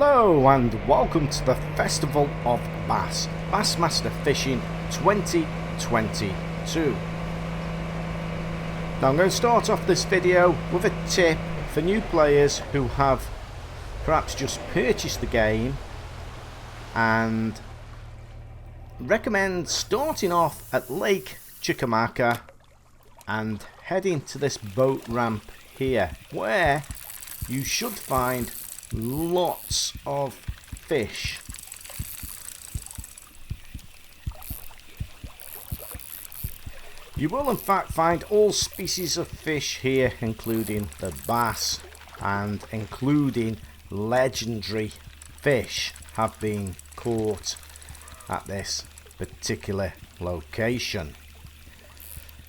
Hello and welcome to the Festival of Bass, Bassmaster Fishing 2022. Now I'm going to start off this video with a tip for new players who have perhaps just purchased the game, and recommend starting off at Lake Chickamauga and heading to this boat ramp here, where you should find lots of fish. You will in fact find all species of fish here, including the bass, and including legendary fish have been caught at this particular location.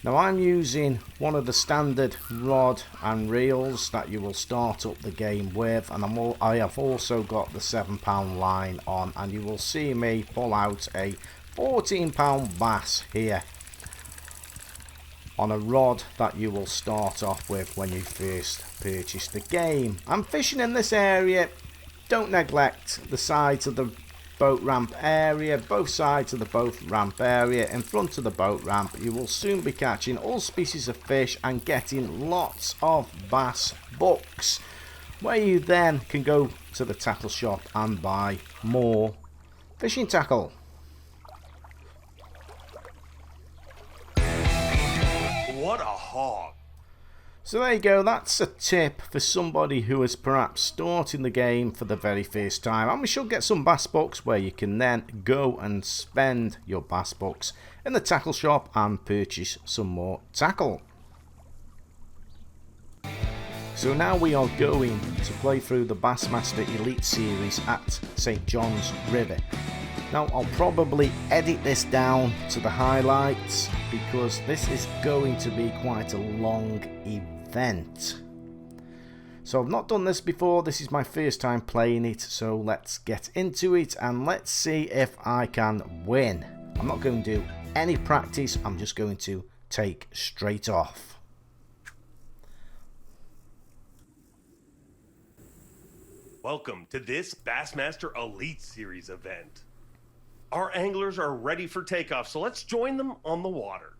Now I'm using one of the standard rod and reels that you will start up the game with, and I have also got the 7-pound line on, and you will see me pull out a 14-pound bass here on a rod that you will start off with when you first purchase the game. I'm fishing in this area. Don't neglect the sides of the boat ramp area, both sides of the boat ramp area. In front of the boat ramp you will soon be catching all species of fish and getting lots of bass books, where you then can go to the tackle shop and buy more fishing tackle. What a hog! So there you go, that's a tip for somebody who is perhaps starting the game for the very first time. And we shall get some bass books where you can then go and spend your bass books in the tackle shop and purchase some more tackle. So now we are going to play through the Bassmaster Elite Series at St. John's River. Now I'll probably edit this down to the highlights because this is going to be quite a long event. So I've not done this before, this is my first time playing it, so let's get into it and let's see if I can win. I'm not going to do any practice, I'm just going to take straight off. Welcome to this Bassmaster Elite Series event. Our anglers are ready for takeoff, so let's join them on the water.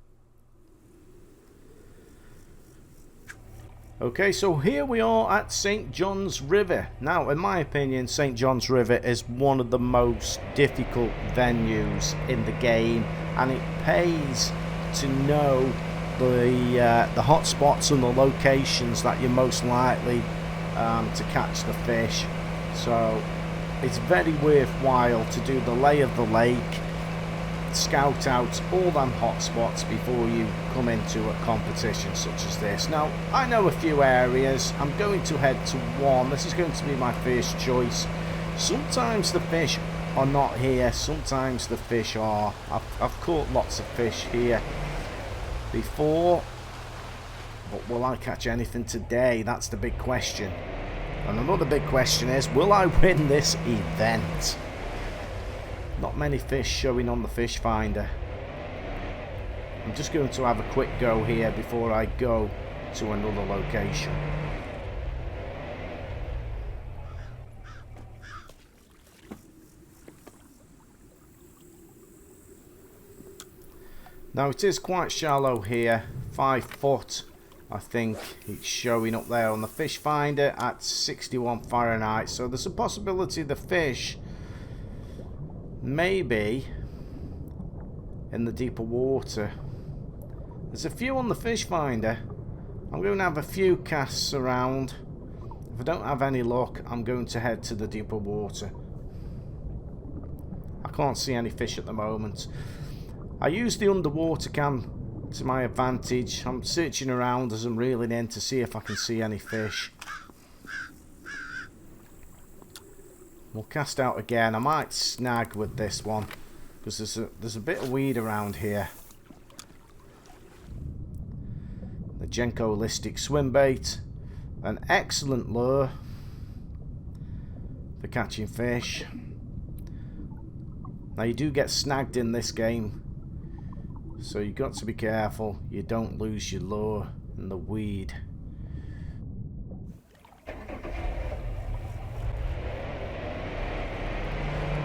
Okay, so here we are at St. John's River. Now, in my opinion, St. John's River is one of the most difficult venues in the game, and it pays to know the hot spots and the locations that you're most likely to catch the fish. So it's very worthwhile to do the lay of the lake, scout out all them hot spots before you come into a competition such as this. Now I know a few areas, I'm going to head to one. This is going to be my first choice. Sometimes the fish are not here, sometimes the fish are. I've caught lots of fish here before, but will I catch anything today? That's the big question. And another big question is, will I win this event? Not many fish showing on the fish finder. I'm just going to have a quick go here before I go to another location. Now it is quite shallow here, 5 foot. I think it's showing up there on the fish finder at 61 Fahrenheit. So there's a possibility the fish maybe in the deeper water. There's a few on the fish finder. I'm going to have a few casts around. If I don't have any luck, I'm going to head to the deeper water. I can't see any fish at the moment. I use the underwater cam to my advantage. I'm searching around as I'm reeling in to see if I can see any fish. We'll cast out again. I might snag with this one because there's a bit of weed around here. The Genco Holistic swim bait, an excellent lure for catching fish. Now you do get snagged in this game, so you've got to be careful you don't lose your lure in the weed.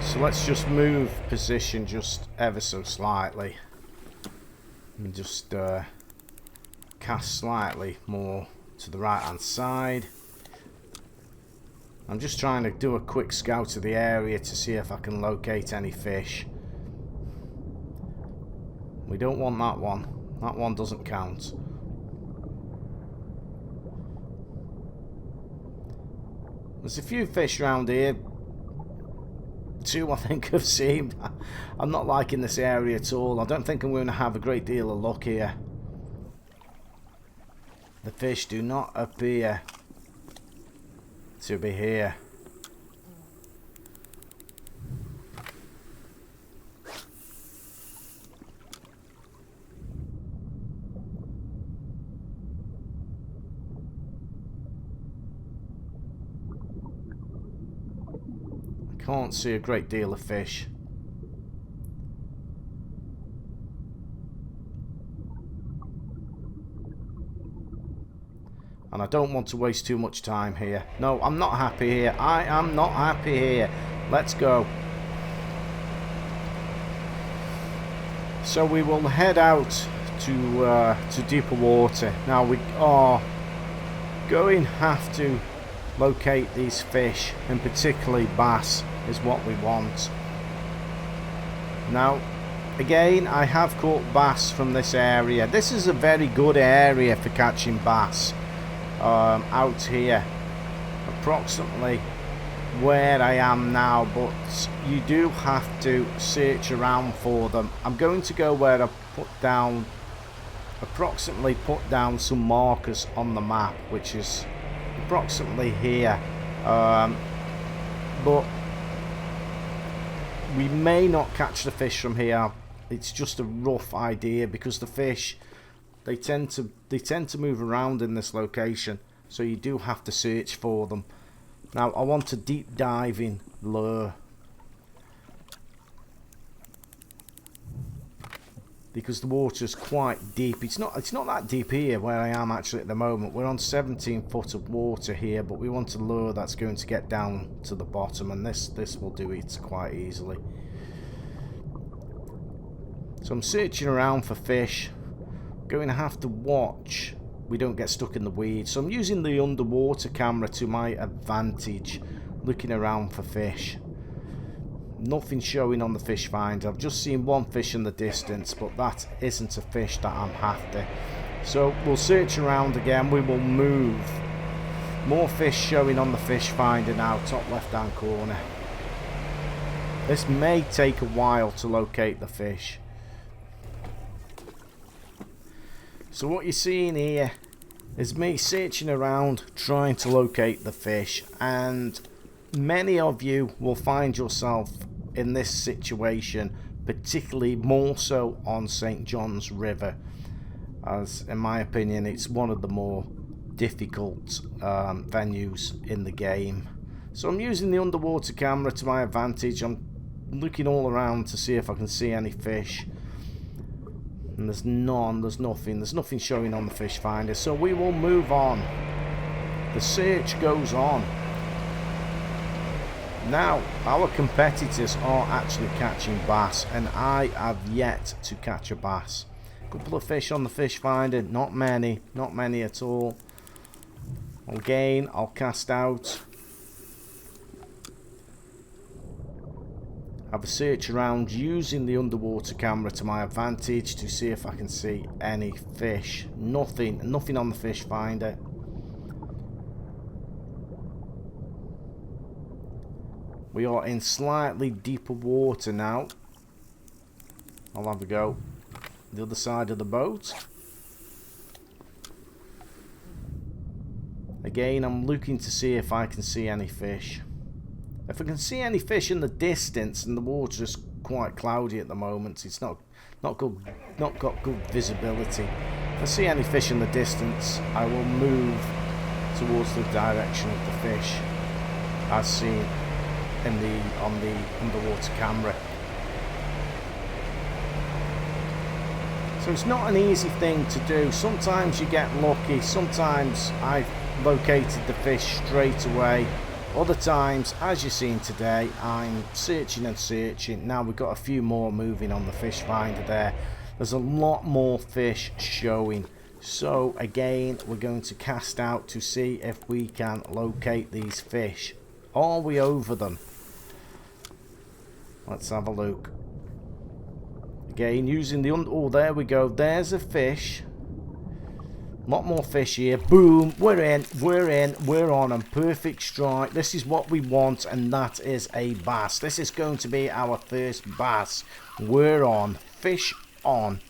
So let's just move position just ever so slightly. And just cast slightly more to the right hand side. I'm just trying to do a quick scout of the area to see if I can locate any fish. We don't want that one. That one doesn't count. There's a few fish around here. Two I think I've seen. I'm not liking this area at all. I don't think I'm going to have a great deal of luck here. The fish do not appear to be here. Can't see a great deal of fish. And I don't want to waste too much time here. No, I'm not happy here. I am not happy here. Let's go. So we will head out to deeper water. Now we are going to have to locate these fish, and particularly bass is what we want. Now again, I have caught bass from this area. This is a very good area for catching bass. Out here, approximately where I am now, but you do have to search around for them. I'm going to go where I approximately put down some markers on the map, which is approximately here, but we may not catch the fish from here. It's just a rough idea because the fish, they tend to move around in this location, so you do have to search for them. Now I want a deep diving lure because the water is quite deep. It's not that deep here where I am actually at the moment. We're on 17 foot of water here, but we want a lure that's going to get down to the bottom, and this will do it quite easily. So I'm searching around for fish. Going to have to watch we don't get stuck in the weeds. So I'm using the underwater camera to my advantage, looking around for fish. Nothing showing on the fish finder. I've just seen one fish in the distance, but that isn't a fish that I'm after. So we'll search around again. We will move. More fish showing on the fish finder now, top left hand corner. This may take a while to locate the fish. So what you're seeing here is me searching around trying to locate the fish, and many of you will find yourself in this situation, particularly more so on St. John's River, as in my opinion it's one of the more difficult venues in the game. So I'm using the underwater camera to my advantage. I'm looking all around to see if I can see any fish. And there's nothing showing on the fish finder, so we will move on. The search goes on. Now our competitors are actually catching bass, and I have yet to catch a bass. Couple of fish on the fish finder, not many at all. Again, I'll cast out. Have a search around using the underwater camera to my advantage to see if I can see any fish. Nothing on the fish finder. We are in slightly deeper water now. I'll have a go the other side of the boat. Again, I'm looking to see if I can see any fish. If I can see any fish in the distance, and the water is quite cloudy at the moment, it's not got good visibility. If I see any fish in the distance, I will move towards the direction of the fish as seen on the underwater camera. So it's not an easy thing to do. Sometimes you get lucky, sometimes I've located the fish straight away. Other times, as you've seen today, I'm searching and searching. Now we've got a few more moving on the fish finder there. There's a lot more fish showing. So again, we're going to cast out to see if we can locate these fish. Are we over them? Let's have a look. Again, using the... oh, there we go. There's a fish. A lot more fish here. Boom. We're in. We're on them. Perfect strike. This is what we want, and that is a bass. This is going to be our first bass. We're on. Fish on.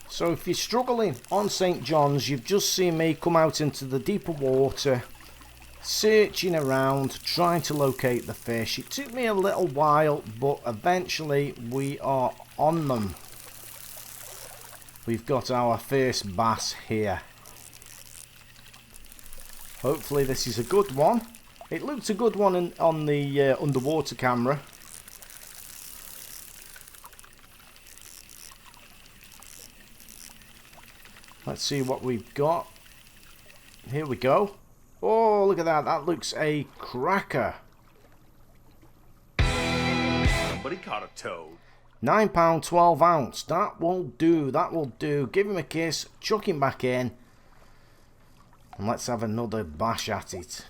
So if you're struggling on St. John's, you've just seen me come out into the deeper water, searching around, trying to locate the fish. It took me a little while, but eventually we are on them. We've got our first bass here. Hopefully this is a good one. It looked a good one on the underwater camera. Let's see what we've got. Here we go. Oh, look at that. That looks a cracker. Somebody caught a toad. £9, 12 ounce. That will do. That will do. Give him a kiss. Chuck him back in. And let's have another bash at it.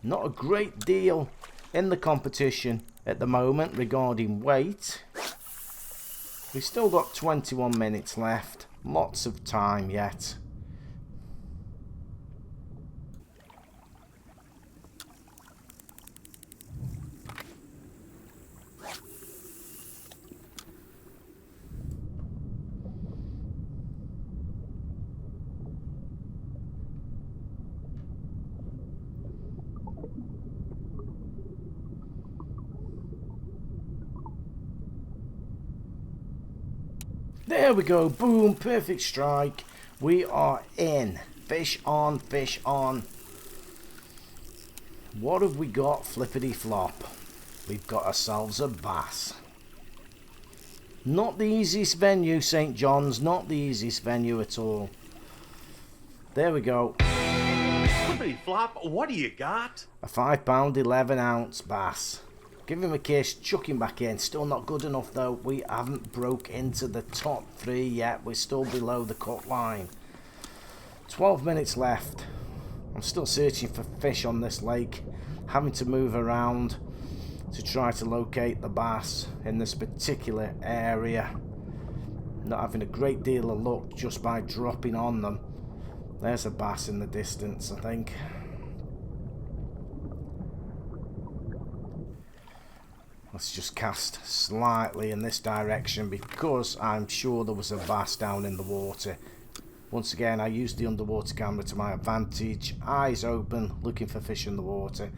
Not a great deal in the competition at the moment regarding weight. We've still got 21 minutes left. Lots of time yet. There we go. Boom. Perfect strike. We are in. Fish on. Fish on. What have we got? Flippity flop. We've got ourselves a bass. Not the easiest venue, St. John's. Not the easiest venue at all. There we go. Flippity flop. What do you got? A £5, 11 ounce bass. Give him a kiss, chuck him back in. Still not good enough though. We haven't broke into the top 3 yet. We're still below the cut line. 12 minutes left. I'm still searching for fish on this lake. Having to move around to try to locate the bass in this particular area. Not having a great deal of luck just by dropping on them. There's a bass in the distance, I think. Let's just cast slightly in this direction because I'm sure there was a bass down in the water. Once again, I used the underwater camera to my advantage. Eyes open, looking for fish in the water.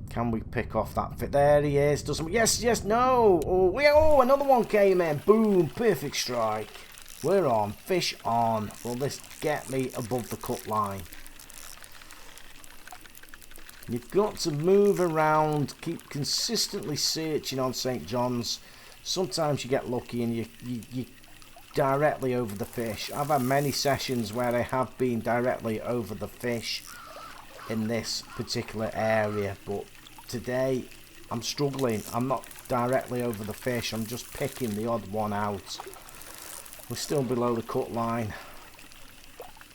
Can we pick off that fish? There he is. Doesn't? Yes, yes, no. Oh, another one came in. Boom, perfect strike. We're on. Fish on. Will this get me above the cut line? You've got to move around, keep consistently searching on St. John's. Sometimes you get lucky and you directly over the fish. I've had many sessions where I have been directly over the fish in this particular area, but today I'm struggling. I'm not directly over the fish, I'm just picking the odd one out. We're still below the cut line.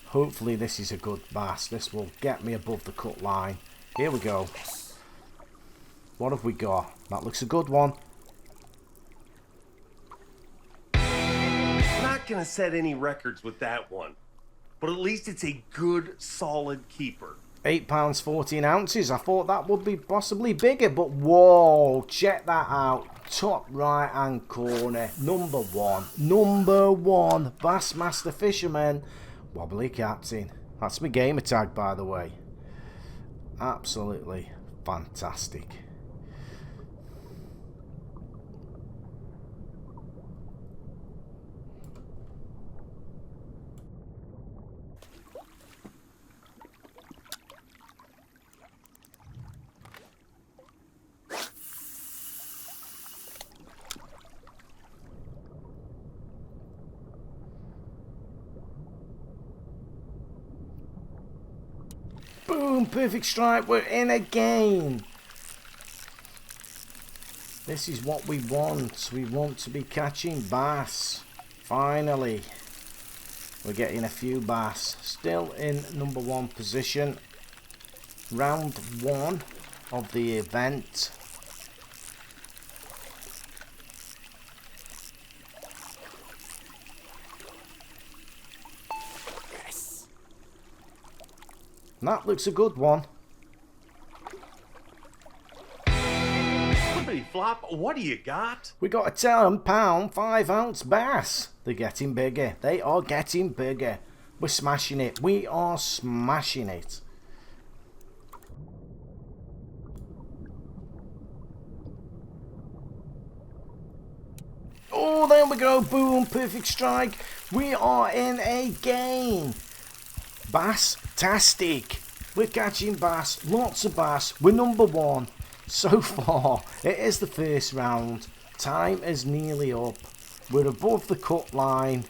Hopefully this is a good bass. This will get me above the cut line. Here we go. What have we got? That looks a good one. Not gonna set any records with that one, but at least it's a good, solid keeper. £8, 14 ounces. I thought that would be possibly bigger, but whoa, check that out. Top right hand corner. Number one. Bassmaster Fisherman. WobblyCaptain. That's my gamer tag, by the way. Absolutely fantastic. Boom, perfect strike. We're in again. This is what we want. We want to be catching bass. Finally. We're getting a few bass. Still in #1 position. Round 1 of the event. Yes. That looks a good one. Flippity flop, what do you got? We got a 10-pound, 5-ounce bass. They're getting bigger. They are getting bigger. We're smashing it. We are smashing it. Oh, there we go. Boom. Perfect strike. We are in again. Bass-tastic. We're catching bass. Lots of bass. We're #1 so far. It is the first round. Time is nearly up. We're above the cut line.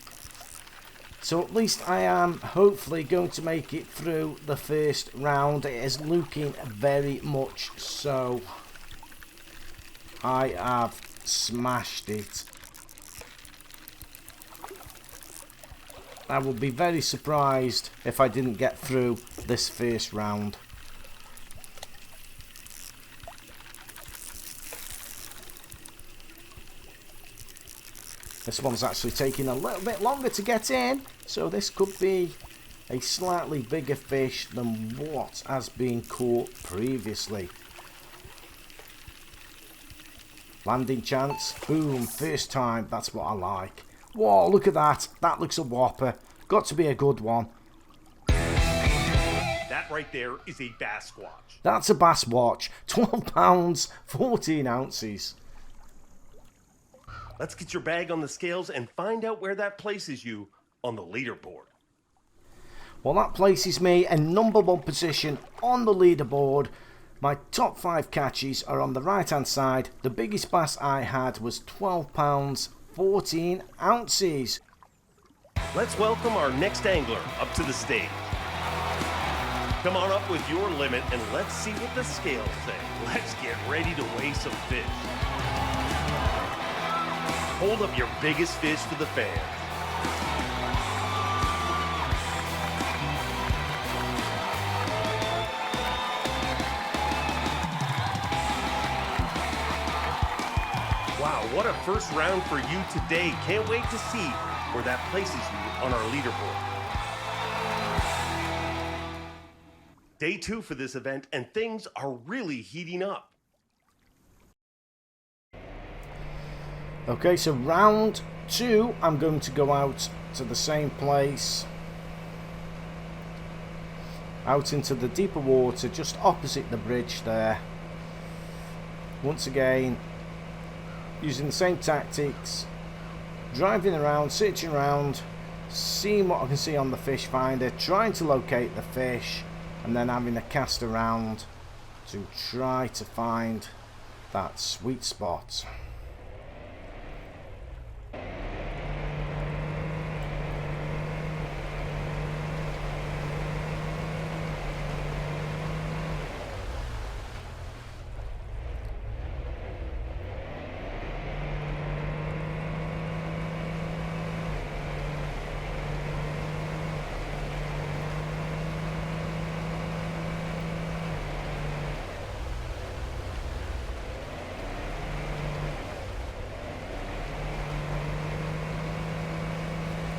So at least I am hopefully going to make it through the first round. It is looking very much so. I have smashed it. I would be very surprised if I didn't get through this first round. This one's actually taking a little bit longer to get in, so this could be a slightly bigger fish than what has been caught previously. Landing chance, boom, first time, that's what I like. Whoa, look at that, that looks a whopper. Got to be a good one. That right there is a bass squatch. That's a bass watch, 12 pounds, 14 ounces. Let's get your bag on the scales and find out where that places you on the leaderboard. Well, that places me in #1 position on the leaderboard. My top 5 catches are on the right hand side. The biggest bass I had was 12 pounds, 14 ounces. Let's welcome our next angler up to the stage. Come on up with your limit and let's see what the scales say. Let's get ready to weigh some fish. Hold up your biggest fish for the fans. Wow, what a first round for you today. Can't wait to see where that places you on our leaderboard. Day 2 for this event, and things are really heating up. Okay, so round 2, I'm going to go out to the same place. Out into the deeper water, just opposite the bridge there. Once again, using the same tactics. Driving around, searching around, seeing what I can see on the fish finder, trying to locate the fish, and then having a cast around to try to find that sweet spot.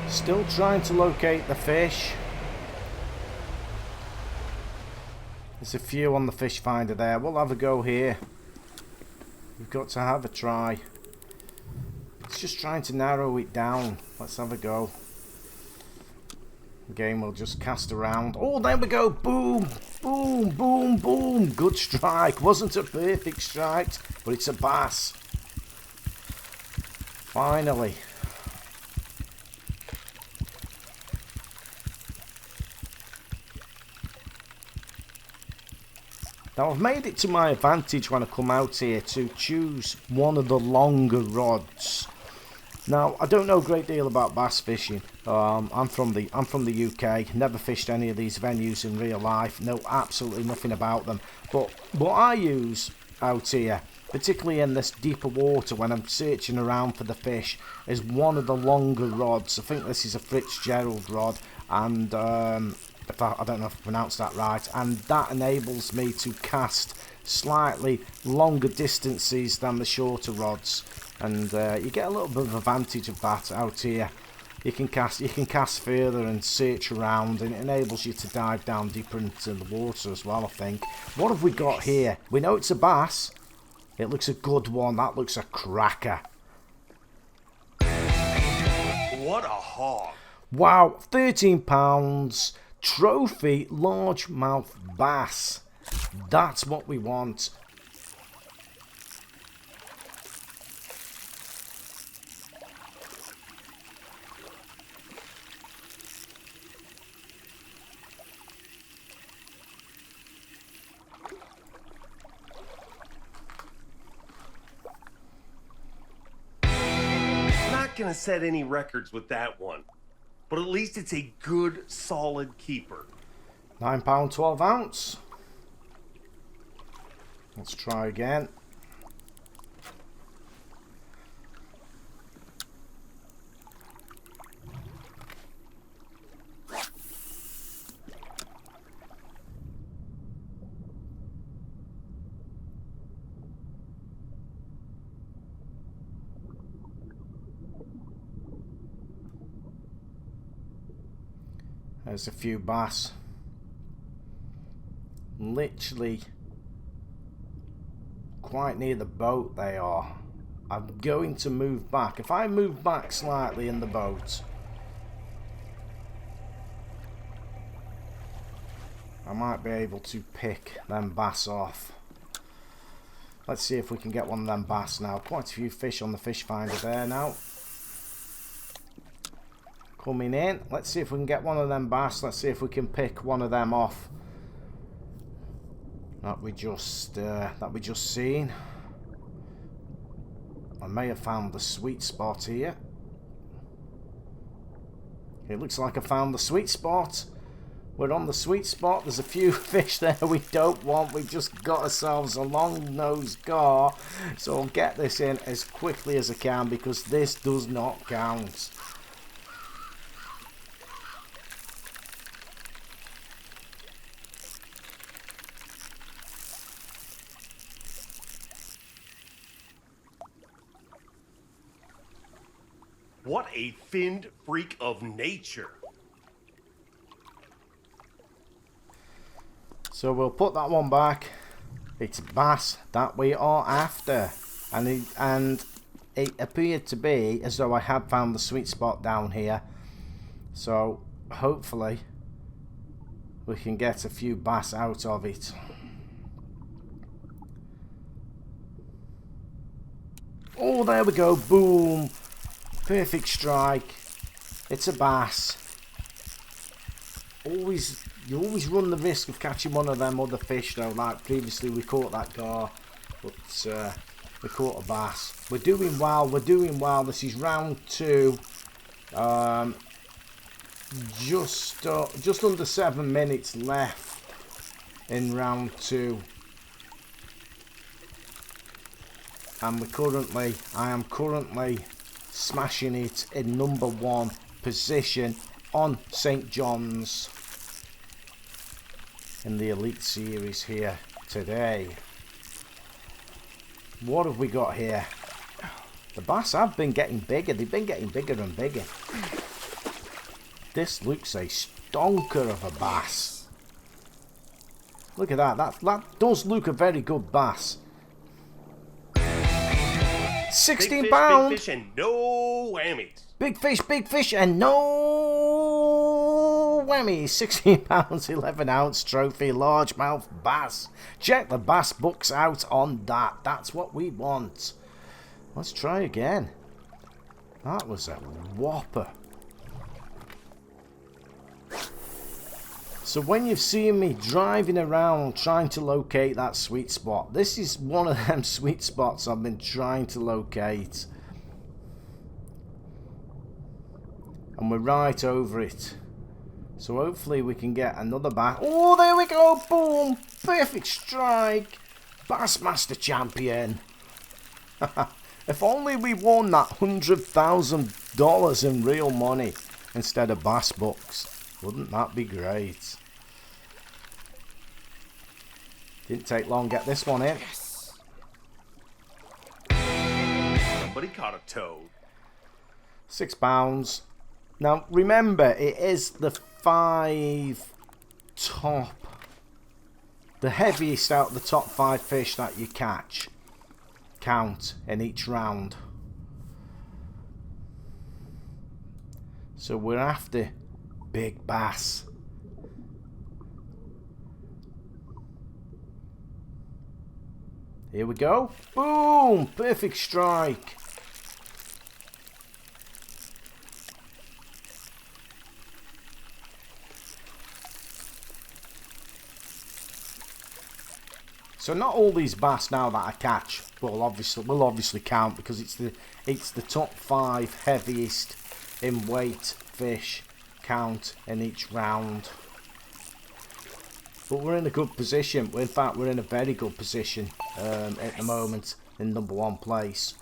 Still trying to locate the fish. There's a few on the fish finder there. We'll have a go here. We've got to have a try. It's just trying to narrow it down. Let's have a go. Again, we'll just cast around. Oh, there we go. Boom, boom, boom, boom. Good strike. Wasn't a perfect strike, but it's a bass. Finally. Now I've made it to my advantage when I come out here to choose one of the longer rods. Now, I don't know a great deal about bass fishing. I'm from the UK. Never fished any of these venues in real life. Know absolutely nothing about them. But what I use out here, particularly in this deeper water when I'm searching around for the fish, is one of the longer rods. I think this is a Fitzgerald rod, and if I don't know if I pronounced that right, and that enables me to cast slightly longer distances than the shorter rods, and you get a little bit of advantage of that out here. You can cast further and search around, and it enables you to dive down deeper into the water as well, I think. What have we got here? We know it's a bass. It looks a good one. That looks a cracker. What a hog. Wow, 13 pounds. Trophy largemouth bass. That's what we want. Not gonna set any records with that one, but at least it's a good, solid keeper. £9, 12 ounce. Let's try again. There's a few bass. Literally quite near the boat they are. I'm going to move back. If I move back slightly in the boat, I might be able to pick them bass off. Let's see if we can get one of them bass now. Quite a few fish on the fish finder there now. Coming in. Let's see if we can get one of them bass. Let's see if we can pick one of them off that we just seen. I may have found the sweet spot here. It looks like I found the sweet spot. We're on the sweet spot. There's a few fish there we don't want. We just got ourselves a long-nosed gar. So I'll get this in as quickly as I can because this does not count. What a finned freak of nature. So we'll put that one back. It's bass that we are after. And it appeared to be as though I had found the sweet spot down here. So hopefully we can get a few bass out of it. Oh, there we go. Boom. Perfect strike. It's a bass. You always run the risk of catching one of them other fish though. Like previously we caught that gar, but we caught a bass. We're doing well. We're doing well. This is round 2. Just under 7 minutes left in round 2. And I am currently smashing it in number 1 position on St. John's in the Elite Series here today. What have we got here? The bass have been getting bigger. They've been getting bigger and bigger. This looks a stonker of a bass. Look at that. That does look a very good bass. 16 pounds. Big fish and no whammies. Big fish and no whammies. 16 pounds, 11 ounce trophy largemouth bass. Check the bass books out on that. That's what we want. Let's try again. That was a whopper. So when you've seen me driving around trying to locate that sweet spot, this is one of them sweet spots I've been trying to locate. and we're right over it. So hopefully we can get another bass. Oh, there we go. Boom. Perfect strike. Bassmaster champion. If only we won that $100,000 in real money instead of bass bucks. Wouldn't that be great? Didn't take long to get this one in. Yes. Somebody caught a toad. £6. Now remember, it is the 5 top, the heaviest out of the top 5 fish that you catch count in each round. So we're after big bass. Here we go. Boom! Perfect strike. So not all these bass now that I catch will obviously count, because it's the top 5 heaviest in weight fish count in each round. But we're in a good position. In fact, we're in a very good position at the moment in #1 place.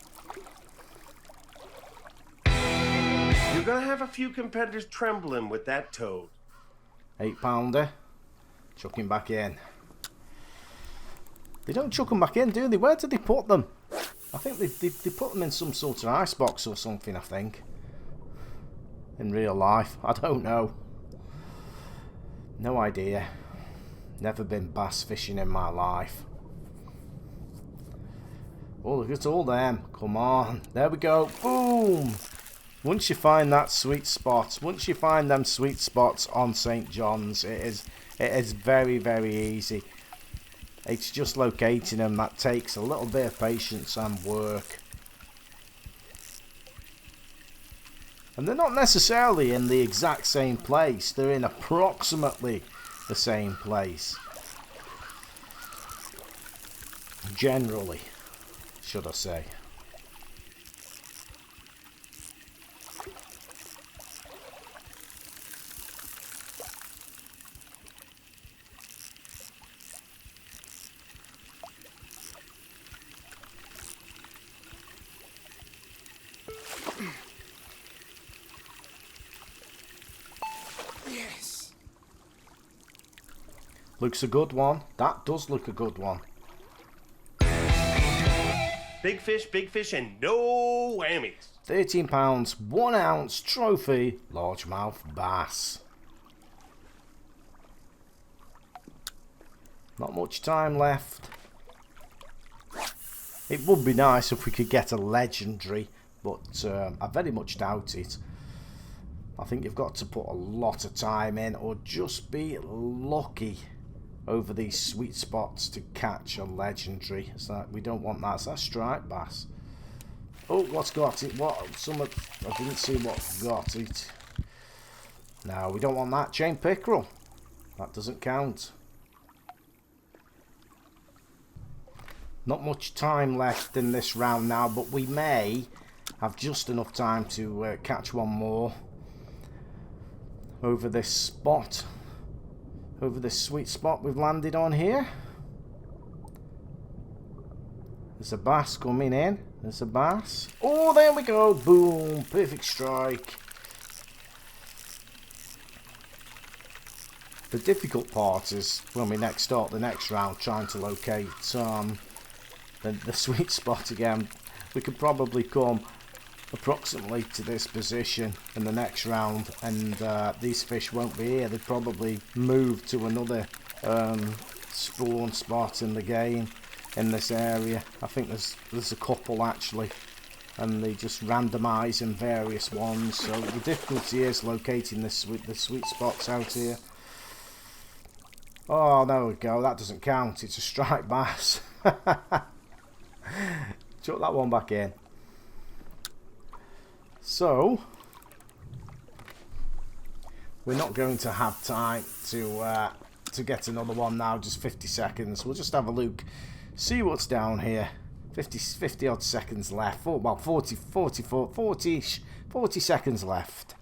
You're gonna have a few competitors trembling with that toad. 8-pounder. Chuck him back in. They don't chuck them back in, do they? Where do they put them? I think they put them in some sort of icebox or something, I think. In real life. I don't know. No idea. Never been bass fishing in my life. Oh, look at all them. Come on. There we go. Boom! Once you find that sweet spot, once you find them sweet spots on St. John's, it is very, very easy. It's just locating them that takes a little bit of patience and work. And they're not necessarily in the exact same place. They're in approximately the same place. Generally, should I say. Yes. Looks a good one. That does look a good one. Big fish, and no whammies. £13, 1 ounce trophy largemouth bass. Not much time left. It would be nice if we could get a legendary, but I very much doubt it. I think you've got to put a lot of time in, or just be lucky over these sweet spots to catch a legendary. So we don't want that. Is that striped bass? Oh, what's got it? What? I didn't see what got it. No, we don't want that. Chain pickerel. That doesn't count. Not much time left in this round now, but we may have just enough time to catch one more over this spot, over this sweet spot we've landed on here. There's a bass coming in. There's a bass. Oh, there we go. Boom. Perfect strike. The difficult part is when we next start the next round, trying to locate the sweet spot again. We could probably come approximately to this position in the next round, and these fish won't be here. They'd probably move to another spawn spot in the game in this area. I think there's a couple actually, and they just randomise in various ones. So the difficulty is locating the sweet spots out here. Oh, there we go. That doesn't count. It's a striped bass. Chuck that one back in. So we're not going to have time to get another one now. Just 50 seconds. We'll just have a look, see what's down here. 50 odd seconds left. Well, 40 seconds left.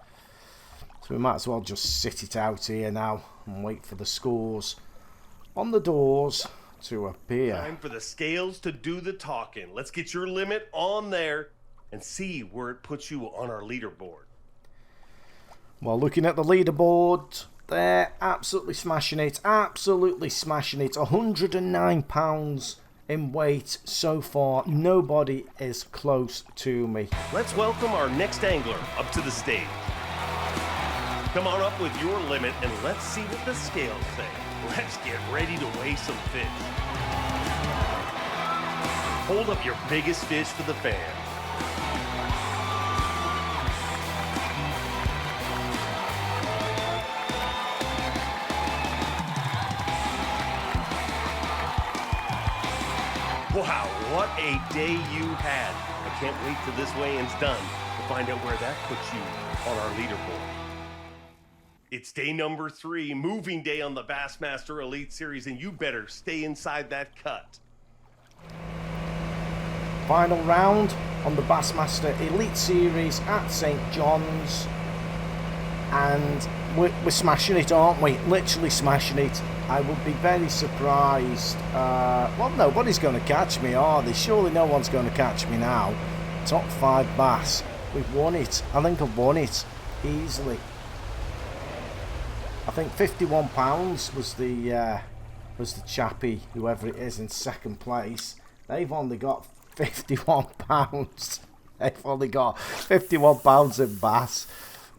So we might as well just sit it out here now and wait for the scores on the doors to appear. Time for the scales to do the talking. Let's get your limit on there and see where it puts you on our leaderboard. Well, looking at the leaderboard, they're absolutely smashing it. Absolutely smashing it. 109 pounds in weight so far. Nobody is close to me. Let's welcome our next angler up to the stage. Come on up with your limit and let's see what the scales say. Let's get ready to weigh some fish. Hold up your biggest fish for the fans. Wow, what a day you had. I can't wait till this weigh-in's done to find out where that puts you on our leaderboard. It's day number 3, moving day on the Bassmaster Elite Series, and you better stay inside that cut. Final round on the Bassmaster Elite Series at St. John's. And we're smashing it, aren't we? Literally smashing it. I would be very surprised. Well, nobody's going to catch me, are they? Surely no one's going to catch me now. Top 5 bass. We've won it. I think I've won it easily. I think £51 was the chappie, whoever it is, in second place. They've only got £51. They've only got £51 in bass.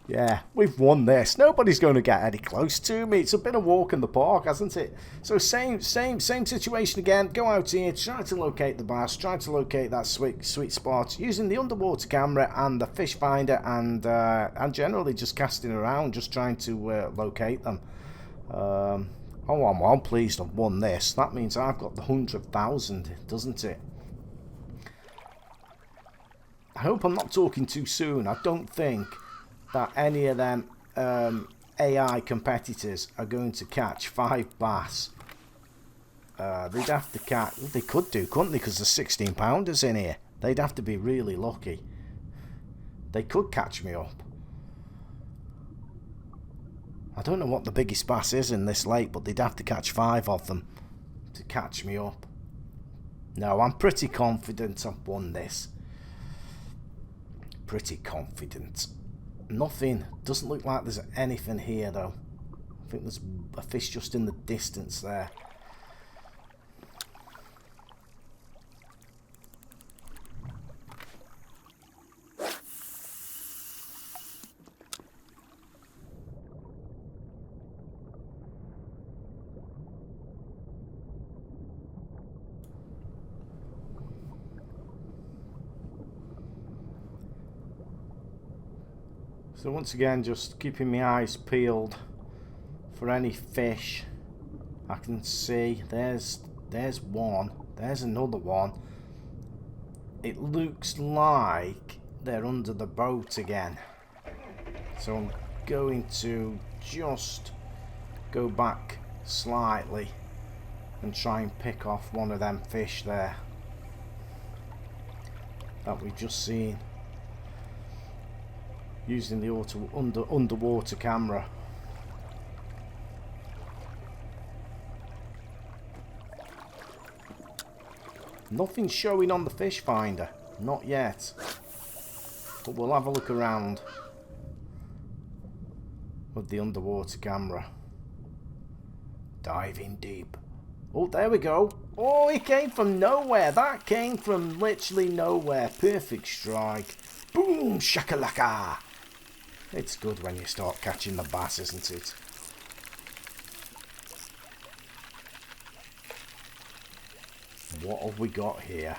Yeah, we've won this. Nobody's going to get any close to me. It's a bit of walk in the park, hasn't it? So same situation again. Go out here, try to locate the bass, try to locate that sweet spot using the underwater camera and the fish finder, and generally just casting around, just trying to locate them. Oh, I'm pleased I've won this. That means I've got the 100,000, doesn't it? I hope I'm not talking too soon. I don't think that any of them AI competitors are going to catch 5 bass. They'd have to catch... They could do, couldn't they? Because there's 16 pounders in here. They'd have to be really lucky. They could catch me up. I don't know what the biggest bass is in this lake, but they'd have to catch 5 of them to catch me up. No, I'm pretty confident I've won this. Pretty confident. Nothing. Doesn't look like there's anything here though. I think there's a fish just in the distance there. So once again, just keeping my eyes peeled for any fish I can see. There's one. There's another one. It looks like they're under the boat again. So I'm going to just go back slightly and try and pick off one of them fish there that we've just seen, using the underwater camera. Nothing showing on the fish finder, not yet, but we'll have a look around with the underwater camera. Diving deep. Oh, there we go. Oh, it came from nowhere. That came from literally nowhere. Perfect strike. Boom, shakalaka. It's good when you start catching the bass, isn't it? What have we got here?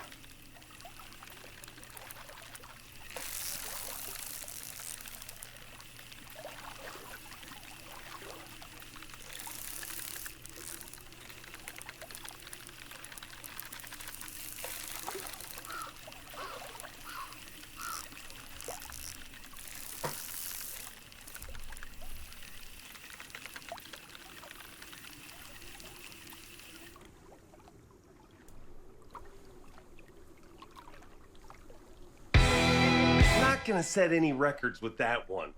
Not gonna set any records with that one.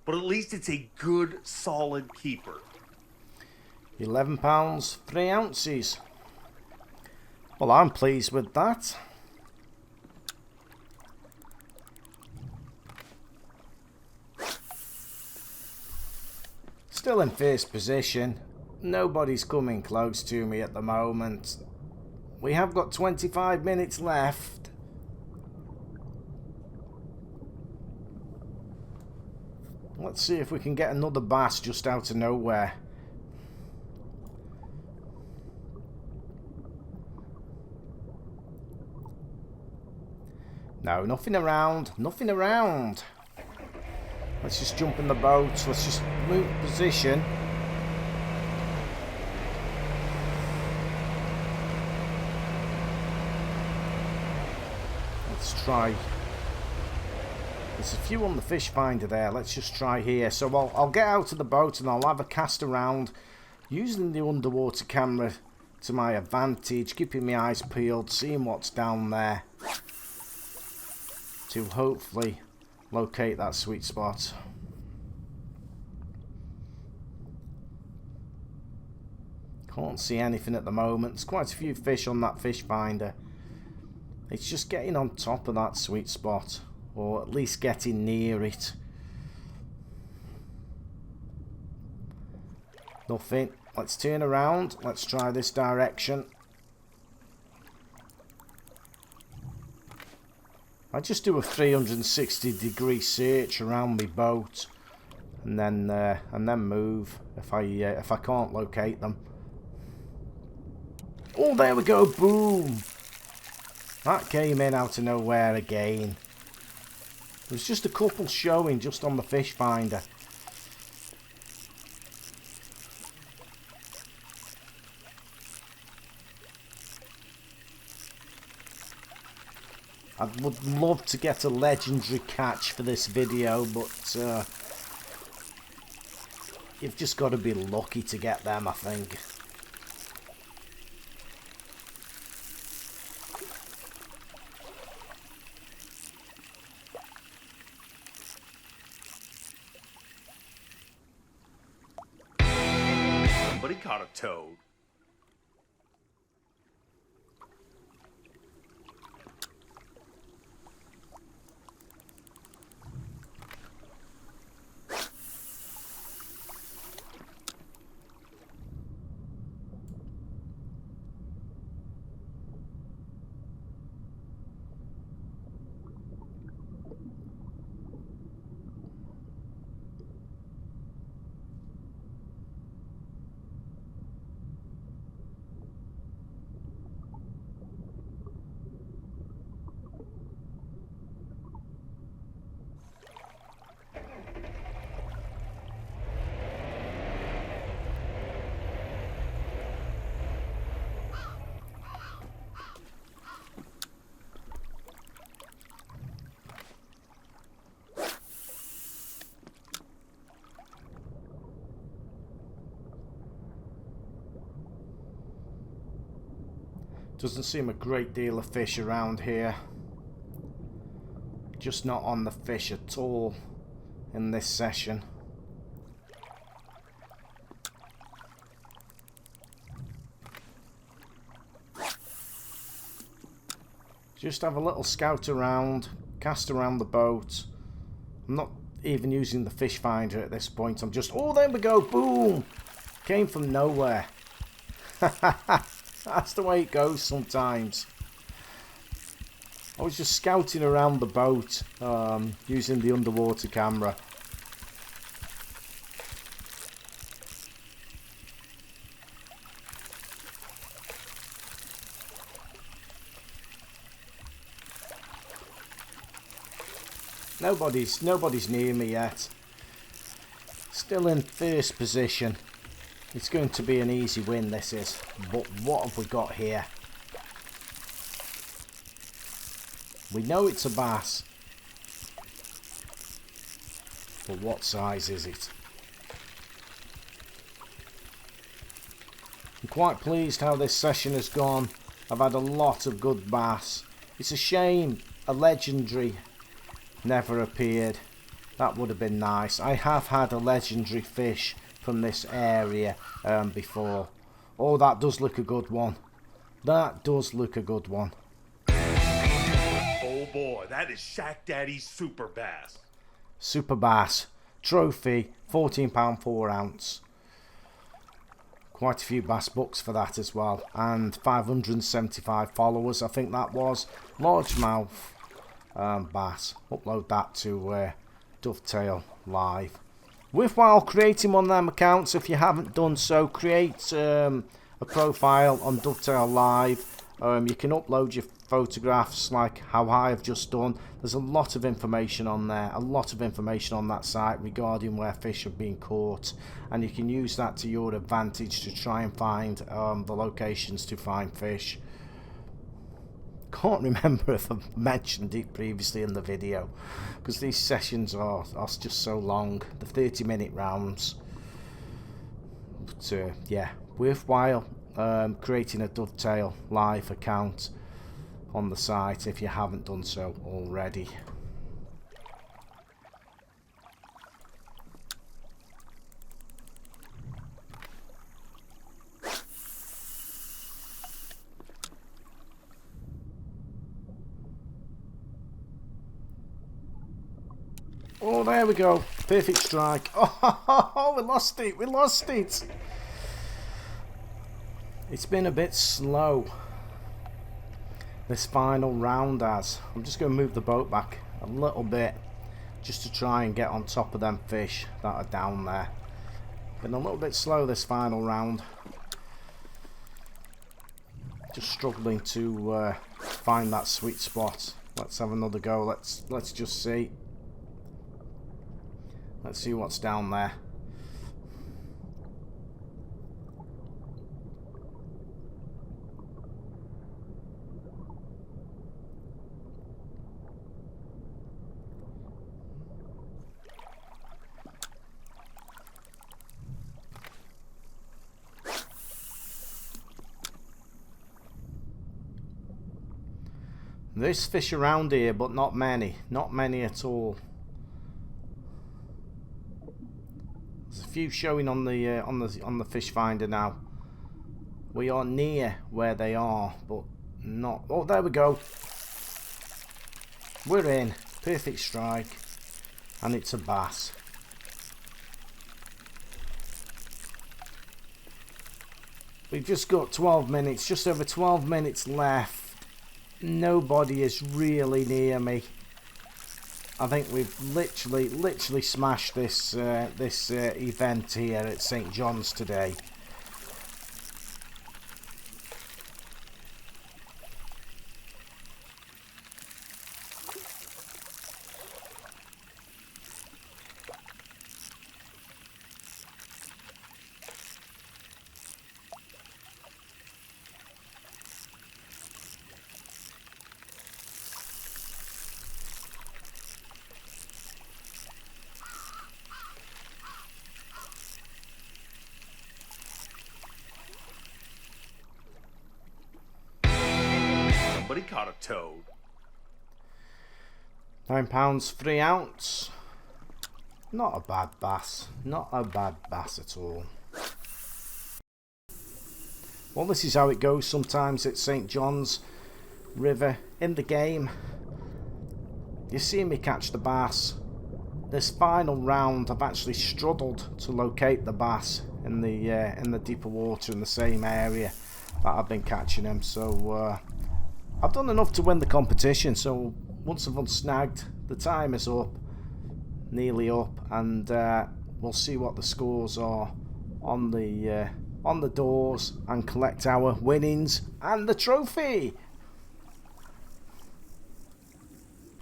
but at least it's a good, solid keeper. £11, 3 ounces. Well, I'm pleased with that. Still in first position. Nobody's coming close to me at the moment. We have got 25 minutes left. Let's see if we can get another bass just out of nowhere. No, nothing around. Nothing around. Let's just jump in the boat. Let's just move position. Let's try. There's a few on the fish finder there. Let's just try here. So I'll get out of the boat and I'll have a cast around using the underwater camera to my advantage, keeping my eyes peeled, seeing what's down there, to hopefully locate that sweet spot. Can't see anything at the moment. There's quite a few fish on that fish finder. It's just getting on top of that sweet spot, or at least getting near it. Nothing. Let's turn around. Let's try this direction. I just do a 360-degree search around my boat, and then move if I can't locate them. Oh, there we go! Boom! That came in out of nowhere again. There's just a couple showing just on the fish finder. I would love to get a legendary catch for this video, but you've just got to be lucky to get them, I think. Somebody caught a toad. Doesn't seem a great deal of fish around here. Just not on the fish at all in this session. Just have a little scout around, cast around the boat. I'm not even using the fish finder at this point. I'm just, oh, there we go, boom! Came from nowhere. That's the way it goes sometimes. I was just scouting around the boat using the underwater camera. Nobody's near me yet. Still in first position. It's going to be an easy win, this is. But what have we got here? We know it's a bass. But what size is it? I'm quite pleased how this session has gone. I've had a lot of good bass. It's a shame a legendary never appeared. That would have been nice. I have had a legendary fish from this area before. Oh, that does look a good one. That does look a good one. Oh boy, that is Shack Daddy's Super Bass. Super Bass. Trophy, £14 4 ounce. Quite a few bass books for that as well. And 575 followers, I think that was. Largemouth bass. Upload that to Dovetail Live. Worthwhile creating one of them accounts if you haven't done so. Create a profile on Dovetail Live. You can upload your photographs like how I've just done. There's a lot of information on there, a lot of information on that site regarding where fish have been caught, and you can use that to your advantage to try and find the locations to find fish. Can't remember if I've mentioned it previously in the video, because these sessions are just so long, the 30-minute rounds. But yeah, worthwhile creating a Dovetail Live account on the site if you haven't done so already. Oh, there we go. Perfect strike. Oh, we lost it. We lost it. It's been a bit slow, this final round has. I'm just going to move the boat back a little bit just to try and get on top of them fish that are down there. Been a little bit slow this final round. Just struggling to find that sweet spot. Let's have another go. Let's just see. Let's see what's down there. There's fish around here, but not many at all. There's a few showing on the fish finder now. We are near where they are, but not. Oh, there we go. We're in. Perfect strike, and it's a bass. We've just got 12 minutes, just over 12 minutes left. Nobody is really near me. I think we've literally smashed this event here at St. John's today. But he caught a toad. £9 3 ounce. Not a bad bass. Not a bad bass at all. Well, this is how it goes sometimes at St. John's River in the game. You see me catch the bass. This final round, I've actually struggled to locate the bass in the deeper water in the same area that I've been catching them. So I've done enough to win the competition. So once I've unsnagged, the time is up, nearly up, and we'll see what the scores are on the doors and collect our winnings and the trophy.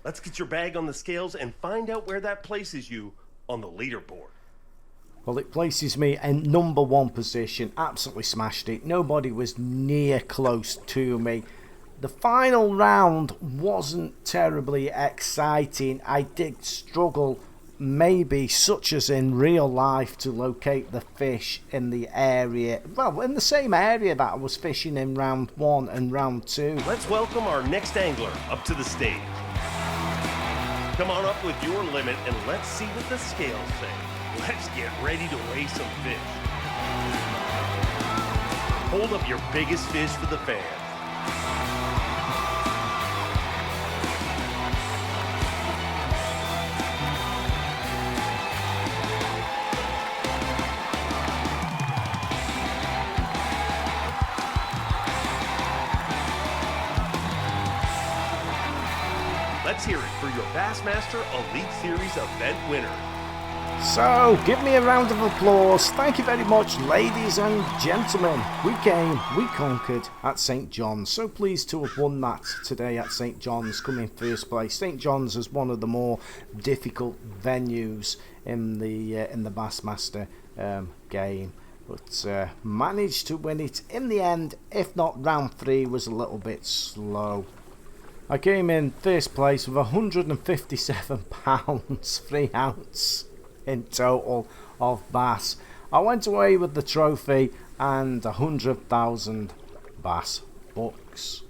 Let's get your bag on the scales and find out where that places you on the leaderboard. Well, it places me in #1 position. Absolutely smashed it. Nobody was near close to me. The final round wasn't terribly exciting. I did struggle, maybe such as in real life, to locate the fish in the area. Well, in the same area that I was fishing in round 1 and round 2. Let's welcome our next angler up to the stage. Come on up with your limit and let's see what the scales say. Let's get ready to weigh some fish. Hold up your biggest fish for the fans. Let's hear it for your Bassmaster Elite Series event winner. So, give me a round of applause. Thank you very much, ladies and gentlemen. We came, we conquered at St. John's. So pleased to have won that today at St. John's, coming first place. St. John's is one of the more difficult venues in the Bassmaster game, but managed to win it in the end. If not, round 3 was a little bit slow. I came in first place with 157 pounds, 3 ounce in total of bass. I went away with the trophy and 100,000 bass bucks.